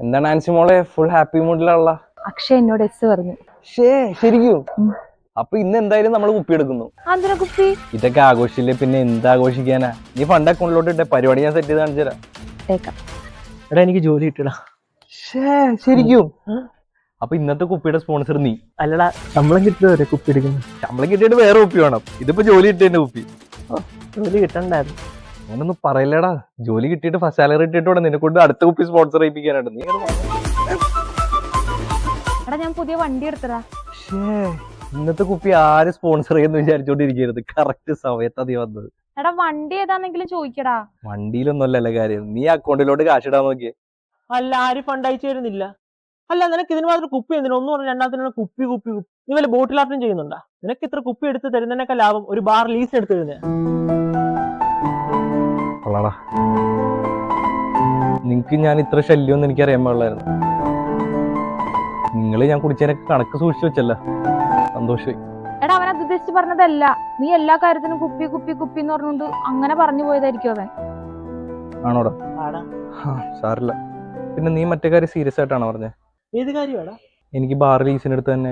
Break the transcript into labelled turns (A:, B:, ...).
A: എന്താണ് ആൻസി മോളെ full happy മൂഡിലുള്ള?
B: Akshay എന്നോട് എസ് പറഞ്ഞു.
A: ശരിക്കും? അപ്പൊ ഇന്ന് എന്തായാലും നമ്മൾ കുപ്പി എടുക്കുന്നു.
B: കുപ്പി
A: ഇതൊക്കെ ആഘോഷിച്ചില്ലേ പിന്നെ എന്താഘോഷിക്കാനാ? നീ ഫണ്ട് അക്കൗണ്ടിലോട്ട് ഇട്ടേ, പരിപാടി ഞാൻ സെറ്റ് ചെയ്ത് കാണിച്ചു തരാം.
C: എടാ എനിക്ക് ജോലി കിട്ടടാ.
A: ശരിക്കും? അപ്പൊ ഇന്നത്തെ കുപ്പിയുടെ സ്പോൺസർ നീ
C: അല്ലടാ, ശമ്പളം കിട്ടുന്നവരെ കുപ്പി എടുക്കുന്നു.
A: ശമ്പളം കിട്ടിയിട്ട് വേറെ കുപ്പി വേണം. ഇതിപ്പോ ജോലി കിട്ടിയതിന്റെ കുപ്പി.
C: ജോലി കിട്ടണ്ടായിരുന്നു.
A: അങ്ങനൊന്നും പറയില്ലടാ. ജോലി കിട്ടിയിട്ട് ഫസ്റ്റ് സാലറി കിട്ടിയിട്ട് നിന്നെ കൊണ്ട് അടുത്ത കുപ്പി സ്പോൺസർ ചെയ്യിപ്പിക്കാനായിട്ട്. നീ
B: ഞാൻ പുതിയ വണ്ടി എടുത്തടാ.
A: ഇന്നത്തെ കുപ്പി ആര് സ്പോൺസർ ചെയ്യുന്ന വിചാരിച്ചോണ്ടിരിക്കരുത്. കറക്റ്റ് സമയത്താ നീ വന്നത്.
B: എടാ വണ്ടി ഏതാന്നെങ്കിലും ചോദിക്കടാ.
A: വണ്ടിയിലൊന്നും അല്ലല്ലോ കാര്യം. നീ അക്കൗണ്ടിലോട്ട് കാശ് ഇടാൻ നോക്കിയേ.
C: അല്ല, ആരും ഫണ്ട് അയച്ചു തരുന്നില്ല. അല്ല, നിനക്ക് ഇതിന് മാത്രം കുപ്പി എന്തിനാ? ഒന്ന് പറഞ്ഞ രണ്ടാമത്തെ കുപ്പി കുപ്പി കുപ്പി. നീ വല്ല ബോട്ടിലാർട്ടും ചെയ്യുന്നുണ്ടാ? നിനക്ക് ഇത്ര കുപ്പി എടുത്ത് തരുന്നതിനൊക്കെ ലാഭം ഒരു ബാർ ലീസ് എടുത്ത് തരുന്നേ.
A: നിങ്ങക്ക് ഞാൻ ഇത്ര ശല്യമൊന്നും എനിക്ക് അറിയാൻ പാടില്ലായിരുന്നു. നിങ്ങള് ഞാൻ കുടിച്ചതിനൊക്കെ കണക്ക് സൂക്ഷിച്ചു വെച്ചല്ല. സന്തോഷമായി.
B: എടാ അവനത് ഉദ്ദേശിച്ച് പറഞ്ഞതല്ല. നീ എല്ലാ കാര്യത്തിനും കുപ്പി കുപ്പി കുപ്പി എന്ന് പറഞ്ഞുകൊണ്ട് അങ്ങനെ പറഞ്ഞു പോയതായിരിക്കും അവൻ.
A: ആണോടാ? സാറില്ല. പിന്നെ നീ മറ്റേ കാര്യം സീരിയസ് ആയിട്ടാണോ പറഞ്ഞേ?
C: ഏത് കാര്യമാടാ?
A: എനിക്ക് ബാർ ലീസിനെടുത്ത് തന്നെ